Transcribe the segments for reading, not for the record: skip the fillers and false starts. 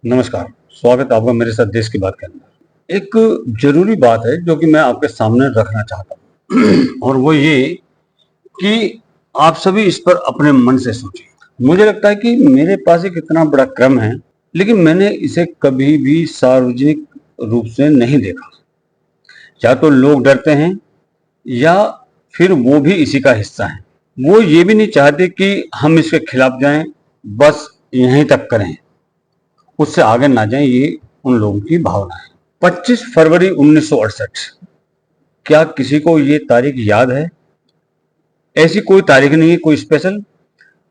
नमस्कार। स्वागत है आपका मेरे साथ देश की बात के अंदर। एक जरूरी बात है जो कि मैं आपके सामने रखना चाहता हूँ और वो ये कि आप सभी इस पर अपने मन से सोचिए। मुझे लगता है कि मेरे पास एक इतना बड़ा क्रम है, लेकिन मैंने इसे कभी भी सार्वजनिक रूप से नहीं देखा। या तो लोग डरते हैं या फिर वो भी इसी का हिस्सा है। वो ये भी नहीं चाहते कि हम इसके खिलाफ जाएं, बस यहीं तक करें, उससे आगे ना जाएं। ये उन लोगों की भावना है। 25 फरवरी 1968, क्या किसी को ये तारीख याद है? ऐसी कोई तारीख नहीं है, कोई स्पेशल,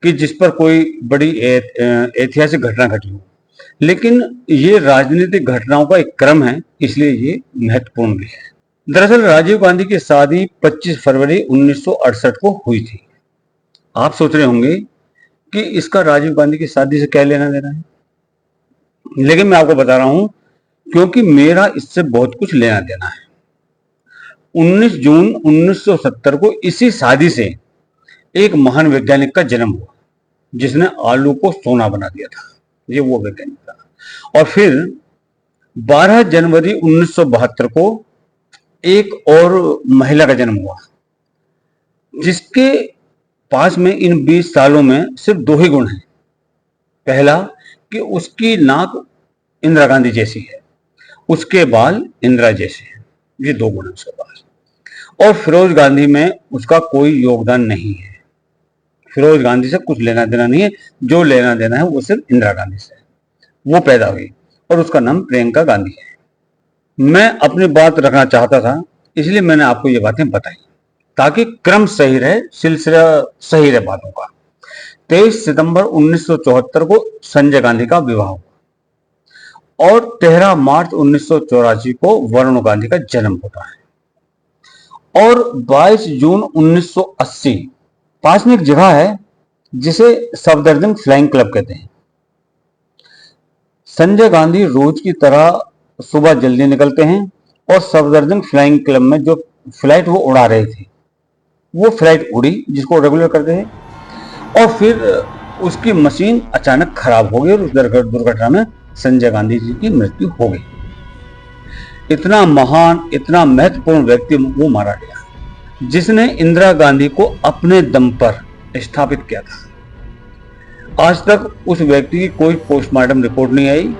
कि जिस पर कोई बड़ी ऐतिहासिक घटना घटी हो, लेकिन ये राजनीतिक घटनाओं का एक क्रम है, इसलिए ये महत्वपूर्ण भी है। दरअसल राजीव गांधी की शादी 25 फरवरी 1968 को हुई थी। आप सोच रहे होंगे कि इसका राजीव गांधी की शादी से क्या लेना देना है, लेकिन मैं आपको बता रहा हूं क्योंकि मेरा इससे बहुत कुछ लेना देना है। 19 जून 1970 को इसी शादी से एक महान वैज्ञानिक का जन्म हुआ, जिसने आलू को सोना बना दिया था। ये वो वैज्ञानिक था। और फिर 12 जनवरी 1972 को एक और महिला का जन्म हुआ, जिसके पास में इन 20 सालों में सिर्फ दो ही गुण हैं। पहला कि उसकी नाक इंदिरा गांधी जैसी है, उसके बाल इंदिरा जैसे हैं। ये दो गुण है उसके पास। और फिरोज गांधी में उसका कोई योगदान नहीं है। फिरोज गांधी से कुछ लेना देना नहीं है। जो लेना देना है वो सिर्फ इंदिरा गांधी से है। वो पैदा हुई और उसका नाम प्रियंका गांधी है। मैं अपनी बात रखना चाहता था, इसलिए मैंने आपको ये बातें बताई, ताकि क्रम सही रहे, सिलसिला सही रहे बातों का। 23 सितंबर 1974 को संजय गांधी का विवाह हुआ और 13 मार्च 1984 को वरुण गांधी का जन्म होता है। और 22 जून 1980 पास में एक जगह है जिसे सफदरजंग फ्लाइंग क्लब कहते हैं। संजय गांधी रोज की तरह सुबह जल्दी निकलते हैं और सफदरजंग फ्लाइंग क्लब में जो फ्लाइट वो उड़ा रहे थे, वो फ्लाइट उड़ी जिसको रेगुलर करते हैं। और फिर उसकी मशीन अचानक खराब हो गई और उस दुर्घटना में संजय गांधी जी की मृत्यु हो गई। इतना महान, इतना महत्वपूर्ण व्यक्ति वो मारा गया, जिसने इंदिरा गांधी को अपने दम पर स्थापित किया था। आज तक उस व्यक्ति की कोई पोस्टमार्टम रिपोर्ट नहीं आई,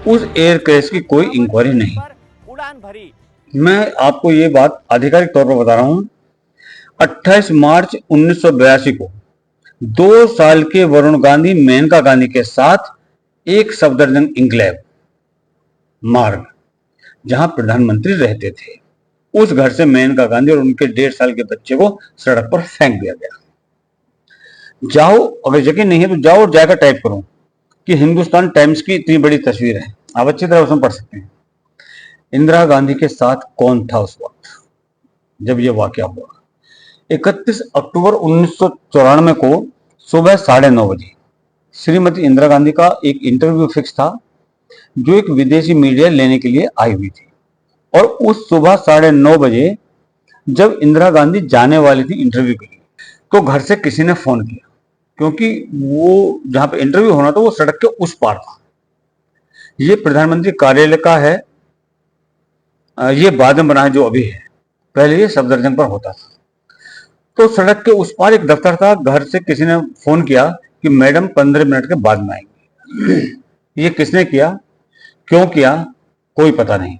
उस एयर क्रैश की कोई इंक्वायरी नहीं। उड़ान भरी। मैं आपको ये बात आधिकारिक तौर पर बता रहा हूं। 28 मार्च 1982 को 2 साल के वरुण गांधी मेनका गांधी के साथ एक सफदरजंग इंक्लेव मार्ग, जहां प्रधानमंत्री रहते थे, उस घर से मेनका गांधी और उनके 1.5 साल के बच्चे को सड़क पर फेंक दिया गया। जाओ, अगर यकीन नहीं है तो जाओ और जाकर टाइप करो कि हिंदुस्तान टाइम्स की इतनी बड़ी तस्वीर है, आप अच्छी तरह उसमें पढ़ सकते हैं। इंदिरा गांधी के साथ कौन था उस वक्त जब यह वाकया हुआ? 31 अक्टूबर 1994 को सुबह 9:30 बजे श्रीमती इंदिरा गांधी का एक इंटरव्यू फिक्स था, जो एक विदेशी मीडिया लेने के लिए आई हुई थी। और उस सुबह 9:30 बजे जब इंदिरा गांधी जाने वाली थी इंटरव्यू के लिए, तो घर से किसी ने फोन किया, क्योंकि वो जहां पे इंटरव्यू होना था वो सड़क के उस पार था। ये प्रधानमंत्री कार्यालय का है, ये बाद में बना है जो अभी है, पहले ये सफदरजंग पर होता था। तो सड़क के उस पार एक दफ्तर था। घर से किसी ने फोन किया कि मैडम 15 मिनट के बाद में आएंगे। ये किसने किया, क्यों किया, कोई पता नहीं।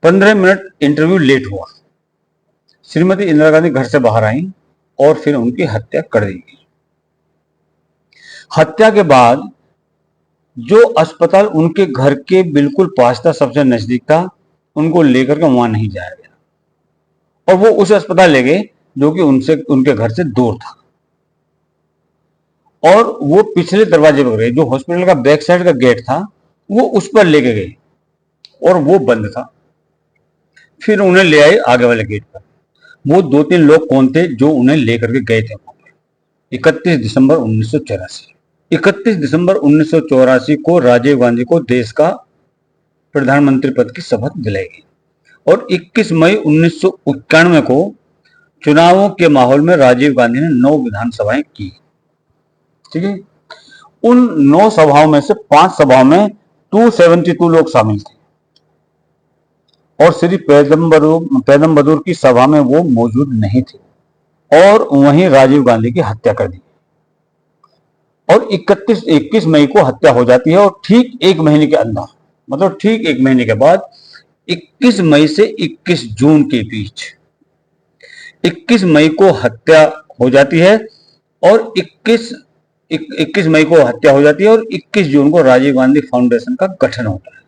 15 मिनट इंटरव्यू लेट हुआ। श्रीमती इंदिरा गांधी घर से बाहर आई और फिर उनकी हत्या कर दी गई। हत्या के बाद जो अस्पताल उनके घर के बिल्कुल पास था, सबसे नजदीक था, उनको लेकर के वहां नहीं जाया गया और वो उस अस्पताल ले गए जो कि उनसे, उनके घर से दूर था। और वो पिछले दरवाजे पर गए, जो हॉस्पिटल का बैक साइड का गेट था, वो उस पर लेके गए और वो बंद था। फिर उन्हें ले आए आगे वाले गेट पर। वो 2-3 लोग कौन थे जो उन्हें लेकर के गए थे वहां पर। 31 दिसंबर 1984 31 दिसंबर 1984 को राजीव गांधी को देश का प्रधानमंत्री पद की शपथ दिलाई गई और 21 मई 1991 को चुनावों के माहौल में राजीव गांधी ने 9 विधानसभाएं की। ठीक है। उन 9 सभाओं में से 5 सभाओं में 272 लोग शामिल थे और श्री पैगम्बरूर की सभा में वो मौजूद नहीं थे और वहीं राजीव गांधी की हत्या कर दी और 21 मई को हत्या हो जाती है और ठीक एक महीने के अंदर, मतलब ठीक एक महीने के बाद 21 मई से 21 जून के बीच 21 मई को हत्या हो जाती है और 21 मई को हत्या हो जाती है और 21 जून को राजीव गांधी फाउंडेशन का गठन होता है।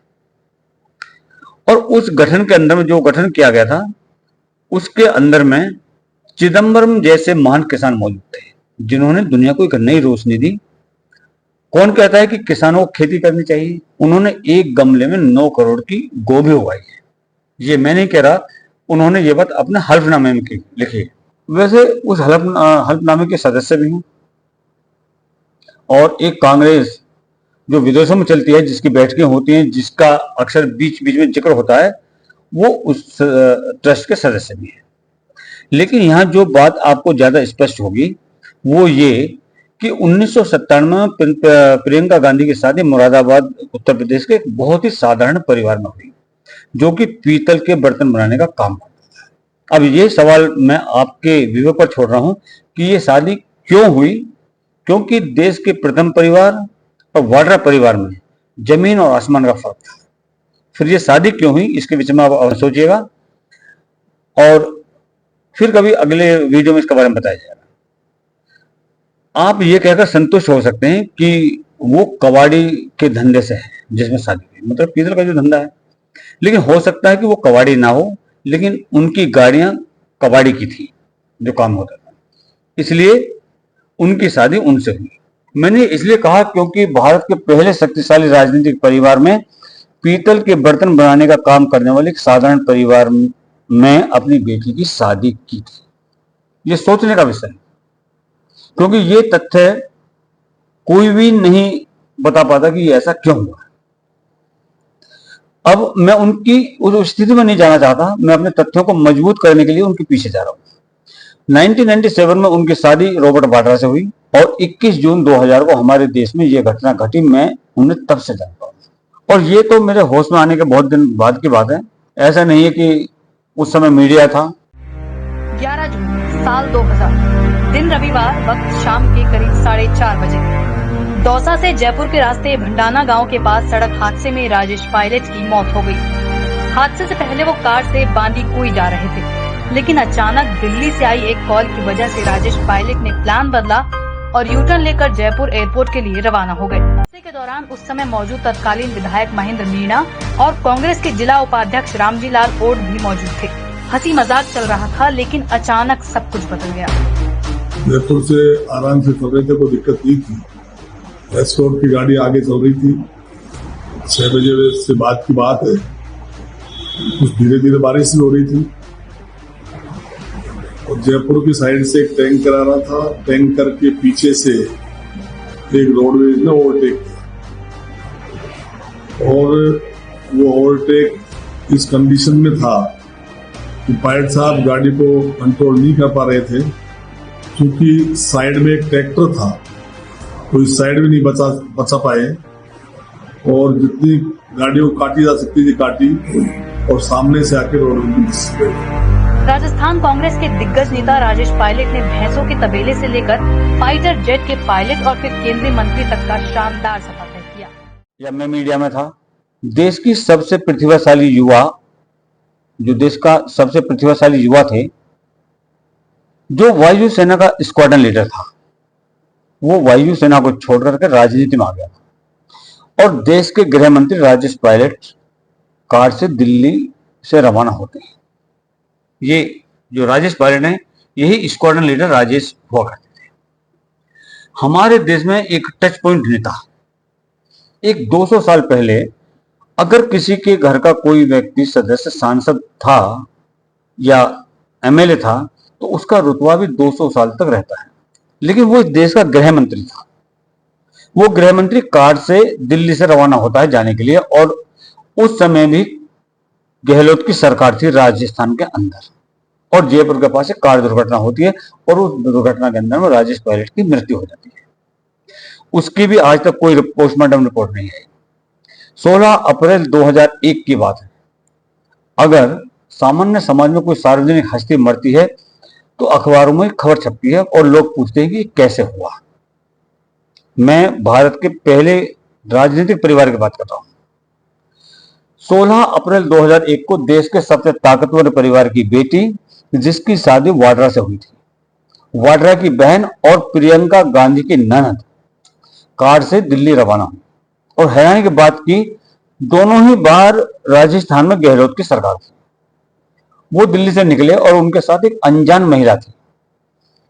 और उस गठन के अंदर में जो गठन किया गया था उसके अंदर में चिदम्बरम जैसे महान किसान मौजूद थे जिन्होंने दुनिया को एक नई रोशनी दी। कौन कहता है कि किसानों को खेती करनी चाहिए? उन्होंने एक गमले में 9 करोड़ की गोभी उगाई है। ये मैं नहीं कह रहा, उन्होंने ये बात अपने हल्फनामे में लिखी है। वैसे उस हल्फनामे के सदस्य भी हैं और एक कांग्रेस जो विदेशों में चलती है, जिसकी बैठकें होती हैं, जिसका अक्सर बीच बीच में जिक्र होता है, वो उस ट्रस्ट के सदस्य भी हैं। लेकिन यहाँ जो बात आपको ज्यादा स्पष्ट होगी वो ये कि 1997 में प्रियंका गांधी की शादी मुरादाबाद उत्तर प्रदेश के एक बहुत ही साधारण परिवार में हुई जो कि पीतल के बर्तन बनाने का काम करता था। अब ये सवाल मैं आपके विवेक पर छोड़ रहा हूं कि ये शादी क्यों हुई, क्योंकि देश के प्रथम परिवार और वाड्रा परिवार में जमीन और आसमान का फर्क था। फिर ये शादी क्यों हुई इसके विषय में आप सोचिएगा और फिर कभी अगले वीडियो में इसके बारे में बताया जाएगा। आप ये कहकर संतुष्ट हो सकते हैं कि वो कबाड़ी के धंधे से है जिसमें शादी हुई, मतलब पीतल का जो धंधा है। लेकिन हो सकता है कि वो कबाड़ी ना हो, लेकिन उनकी गाड़ियां कबाड़ी की थी जो काम होता था, इसलिए उनकी शादी उनसे हुई। मैंने इसलिए कहा क्योंकि भारत के पहले शक्तिशाली राजनीतिक परिवार में पीतल के बर्तन बनाने का काम करने वाले एक साधारण परिवार में अपनी बेटी की शादी की थी। ये सोचने का विषय है, क्योंकि ये तथ्य कोई भी नहीं बता पाता कि ये ऐसा क्यों हुआ। अब मैं उनकी उस स्थिति में नहीं जाना चाहता, मैं अपने तथ्यों को मजबूत करने के लिए उनके पीछे जा रहा हूं। 1997 में उनकी शादी रॉबर्ट वाड्रा से हुई और 21 जून 2000 को हमारे देश में यह घटना घटी। मैं उन्हें तब से जानता हूं और ये तो मेरे होश में आने के बहुत दिन बाद की बात है, ऐसा नहीं है कि उस समय मीडिया था। 11 जून साल 2000 दिन रविवार, वक्त शाम के करीब 4:30 बजे दौसा से जयपुर के रास्ते भंडाना गांव के पास सड़क हादसे में राजेश पायलट की मौत हो गई। हादसे से पहले वो कार से बांदीकुई जा रहे थे, लेकिन अचानक दिल्ली से आई एक कॉल की वजह से राजेश पायलट ने प्लान बदला और यूटर्न लेकर जयपुर एयरपोर्ट के लिए रवाना हो गए। हादसे के दौरान उस समय मौजूद तत्कालीन विधायक महेंद्र मीणा और कांग्रेस के जिला उपाध्यक्ष रामजी लाल ओड भी मौजूद थे। हंसी मजाक चल रहा था, लेकिन अचानक सब कुछ बदल गया। जयपुर से आराम से चल रहे थे, कोई दिक्कत नहीं थी। एस्कॉर्ट की गाड़ी आगे चल रही थी। 6 बजे से बाद की बात है, कुछ धीरे धीरे बारिश भी हो रही थी और जयपुर की साइड से एक टैंकर आ रहा था। टैंकर के पीछे से एक रोडवेज ने ओवरटेक किया और वो ओवरटेक इस कंडीशन में था कि पायलट साहब गाड़ी को कंट्रोल नहीं कर पा रहे थे, क्योंकि साइड में एक ट्रैक्टर था तो इस साइड में नहीं बचा पाए और जितनी गाड़ियों काटी जा सकती थी काटी और सामने से आके रोड में घुस गए। राजस्थान कांग्रेस के दिग्गज नेता राजेश पायलट ने भैंसों के तबेले से लेकर फाइटर जेट के पायलट और फिर केंद्रीय मंत्री तक का शानदार सफर तय किया। जब मैं मीडिया में था, देश की सबसे प्रतिभाशाली युवा, जो देश का सबसे प्रतिभाशाली युवा थे, जो वायुसेना का स्क्वाड्रन लीडर था, वो वायुसेना को छोड़ करके राजनीति में आ गया था और देश के गृह मंत्री राजेश पायलट कार से दिल्ली से रवाना होते हैं। ये जो राजेश पायलट हैं, यही स्क्वाड्रन लीडर राजेश हुआ करते थे। हमारे देश में एक टच पॉइंट नेता, एक 200 साल पहले अगर किसी के घर का कोई व्यक्ति सदस्य, सांसद था या एमएलए था, तो उसका रुतबा भी 200 साल तक रहता है। लेकिन वो देश का गृह मंत्री था। वो गृह मंत्री कार से दिल्ली से रवाना होता है जाने के लिए और उस समय भी गहलोत की सरकार थी राजस्थान के अंदर और जयपुर के पास एक कार दुर्घटना होती है और उस दुर्घटना के अंदर में राजेश पायलट की मृत्यु हो जाती है। उसकी भी आज तक कोई पोस्टमार्टम रिपोर्ट नहीं आई। 16 अप्रैल 2001 की बात है। अगर सामान्य समाज में कोई सार्वजनिक हस्ती मरती है तो अखबारों में खबर छपती है और लोग पूछते हैं कि कैसे हुआ। मैं भारत के पहले राजनीतिक परिवार की बात कर रहा हूं। 16 अप्रैल 2001 को देश के सबसे ताकतवर परिवार की बेटी, जिसकी शादी वाड्रा से हुई थी, वाड्रा की बहन और प्रियंका गांधी की ननद कार से दिल्ली रवाना हुई। और हैरानी की बात की, दोनों ही बार राजस्थान में गहलोत की सरकार थी। वो दिल्ली से निकले और उनके साथ एक अनजान महिला थी।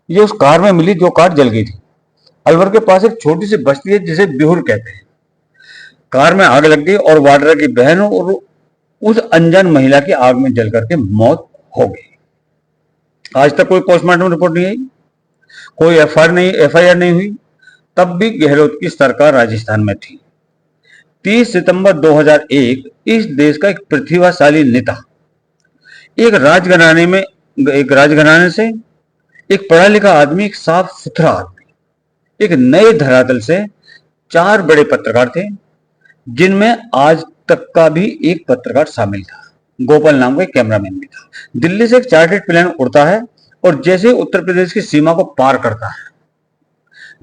ये उस कार में मिली जो कार जल गई थी। अलवर के पास एक छोटी सी बस्ती है जिसे बिहुर कहते हैं। कार में आग लग गई और वाड्रा की बहन और उस अनजान महिला की आग में जल करके मौत हो गई। आज तक कोई पोस्टमार्टम रिपोर्ट नहीं आई, कोई एफआईआर नहीं हुई। तब भी गहलोत की सरकार राजस्थान में थी। 30 सितंबर 2001 इस देश का एक प्रतिभाशाली नेता, एक राजघराने से एक पढ़ा लिखा आदमी, एक साफ सुथरा आदमी, एक नए धरातल से 4 बड़े पत्रकार थे, जिनमें आज तक का भी एक पत्रकार शामिल था। गोपाल नाम का एक कैमरामैन भी था। दिल्ली से एक चार्टर्ड प्लेन उड़ता है और जैसे उत्तर प्रदेश की सीमा को पार करता है,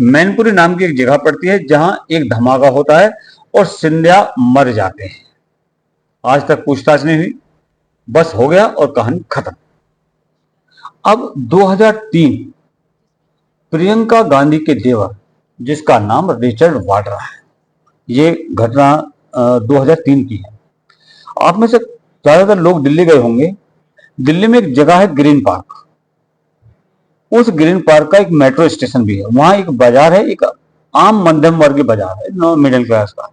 मैनपुरी नाम की एक जगह पड़ती है जहां एक धमाका होता है और सिंधिया मर जाते हैं। आज तक पूछताछ नहीं हुई, बस हो गया और कहानी खत्म। अब 2003 प्रियंका गांधी के देवर, जिसका नाम रिचर्ड वाड्रा है, ये घटना 2003 की है। आप में से ज्यादातर लोग दिल्ली गए होंगे। दिल्ली में एक जगह है ग्रीन पार्क। उस ग्रीन पार्क का एक मेट्रो स्टेशन भी है। वहां एक बाजार है, एक आम मध्यम वर्ग की बाजार है, नो मिडिल क्लास का,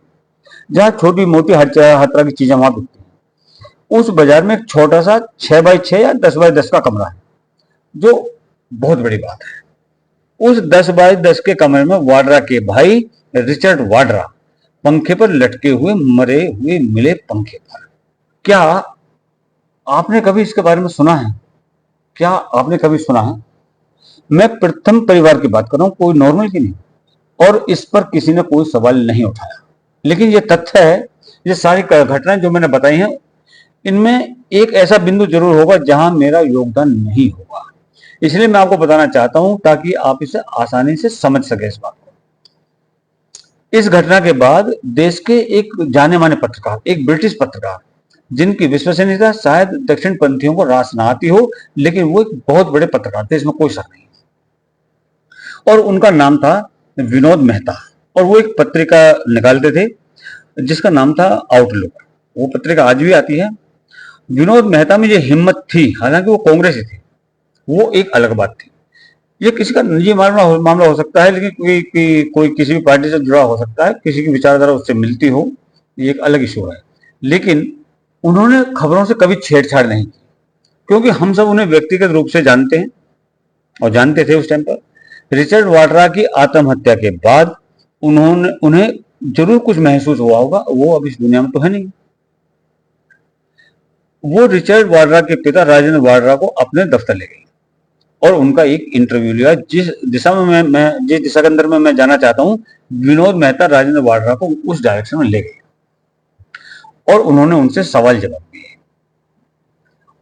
जहां छोटी मोटी हर तरह की चीजें वहां बिकती हैं। उस बाजार में एक छोटा सा 6x6 या 10x10 का कमरा है, जो बहुत बड़ी बात है। उस 10x10 के कमरे में वाड्रा के भाई रिचर्ड वाड्रा पंखे पर लटके हुए मरे हुए मिले पंखे पर। क्या आपने कभी इसके बारे में सुना है? क्या आपने कभी सुना है? मैं प्रथम परिवार की बात कर रहा हूं, कोई नॉर्मल की नहीं। और इस पर किसी ने कोई सवाल नहीं उठाया। लेकिन ये तथ्य है, ये सारी घटनाएं जो मैंने बताई हैं, इनमें एक ऐसा बिंदु जरूर होगा जहां मेरा योगदान नहीं होगा। इसलिए मैं आपको बताना चाहता हूं ताकि आप इसे आसानी से समझ सके इस बात को। इस घटना के बाद देश के एक जाने माने पत्रकार, एक ब्रिटिश पत्रकार, जिनकी विश्वसनीयता शायद दक्षिण पंथियों को रास ना आती हो, लेकिन वो एक बहुत बड़े पत्रकार थे, इसमें कोई शक नहीं। और उनका नाम था विनोद मेहता, और वो एक पत्रिका निकालते थे जिसका नाम था आउटलुक। वो पत्रिका आज भी आती है। विनोद मेहता में ये हिम्मत थी, हालांकि वो कांग्रेसी थे, वो एक अलग बात थी। ये किसी का निजी मामला हो सकता है, लेकिन कोई किसी भी पार्टी से जुड़ा हो सकता है, किसी की विचारधारा उससे मिलती हो, ये एक अलग इशू है। लेकिन उन्होंने खबरों से कभी छेड़छाड़ नहीं की, क्योंकि हम सब उन्हें व्यक्तिगत रूप से जानते हैं और जानते थे उस टाइम पर। रिचर्ड वाड्रा की आत्महत्या के बाद उन्हें जरूर कुछ महसूस हुआ होगा, वो अब इस दुनिया में तो है नहीं। वो रिचर्ड वाड्रा के पिता राजेंद्र वाड्रा को अपने दफ्तर ले गई और उनका एक इंटरव्यू लिया। जिस दिशा के अंदर में मैं जाना चाहता हूं, विनोद मेहता राजेंद्र वाड्रा को उस डायरेक्शन में ले गए और उन्होंने उनसे सवाल जवाब दिए।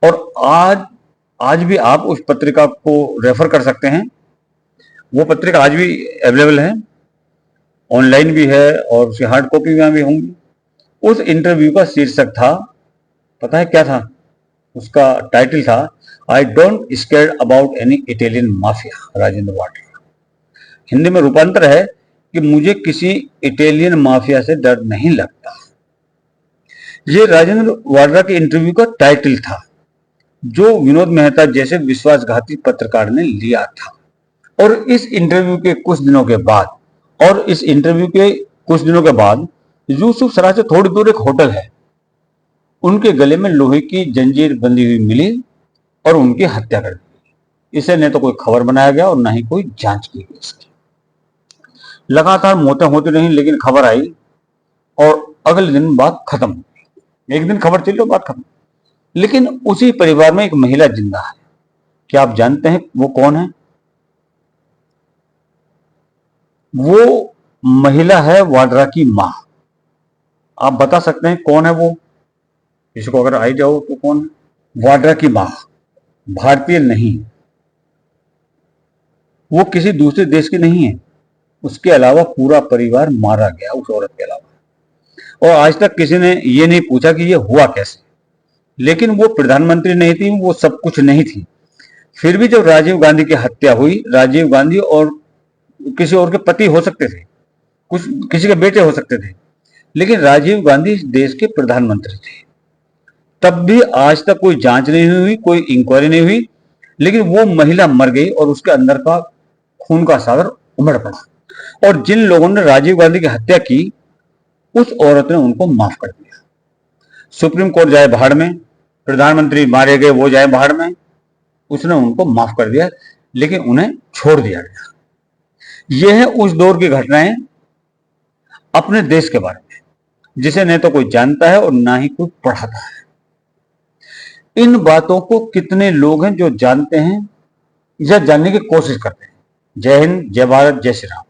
और आज भी आप उस पत्रिका को रेफर कर सकते हैं। वो पत्रिका आज भी अवेलेबल है, ऑनलाइन भी है और उसकी हार्ड कॉपी भी होंगी। उस इंटरव्यू का शीर्षक था, पता है क्या था? उसका टाइटल था, I don't scared about any Italian mafia Rajendra Vadra. Hindi में रूपांतर है कि मुझे किसी इटालियन माफिया से डर नहीं लगता। ये राजेंद्र वाड्रा के इंटरव्यू का टाइटल था, जो विनोद मेहता जैसे विश्वासघाती पत्रकार ने लिया था। और इस इंटरव्यू के कुछ दिनों के बाद यूसुफ सराय से थोड़ी दूर एक होटल है, उनके गले में लोहे की जंजीर बंधी हुई मिली और उनकी हत्या कर दी। इसे न तो कोई खबर बनाया गया और न ही कोई जांच की गई इसकी। लगातार मौतें होती रही, लेकिन खबर आई और अगले दिन बात खत्म हो गई। एक दिन खबर चली और बात खत्म। लेकिन उसी परिवार में एक महिला जिंदा है। क्या आप जानते हैं वो कौन है? वो महिला है वाड्रा की मां। आप बता सकते हैं कौन है वो? किसी को अगर आइडिया हो तो कौन है? वाड्रा की मां भारतीय नहीं, वो किसी दूसरे देश की नहीं है। उसके अलावा पूरा परिवार मारा गया उस औरत के अलावा। और आज तक किसी ने ये नहीं पूछा कि ये हुआ कैसे। लेकिन वो प्रधानमंत्री नहीं थी, वो सब कुछ नहीं थी। फिर भी जब राजीव गांधी की हत्या हुई, राजीव गांधी और किसी और के पति हो सकते थे, कुछ किसी के बेटे हो सकते थे, लेकिन राजीव गांधी इस देश के प्रधानमंत्री थे। तब भी आज तक कोई जांच नहीं हुई, कोई इंक्वायरी नहीं हुई, लेकिन वो महिला मर गई और उसके अंदर का खून का सागर उमड़ पड़ा। और जिन लोगों ने राजीव गांधी की हत्या की, उस औरत ने उनको माफ कर दिया। सुप्रीम कोर्ट जाए भाड़ में, प्रधानमंत्री मारे गए वो जाए भाड़ में, उसने उनको माफ कर दिया, लेकिन उन्हें छोड़ दिया गया। यह है उस दौर की घटनाएं अपने देश के बारे में, जिसे न तो कोई जानता है और ना ही कोई पढ़ाता है। इन बातों को कितने लोग हैं जो जानते हैं या जानने की कोशिश करते हैं। जय हिंद, जय भारत, जय श्री राम।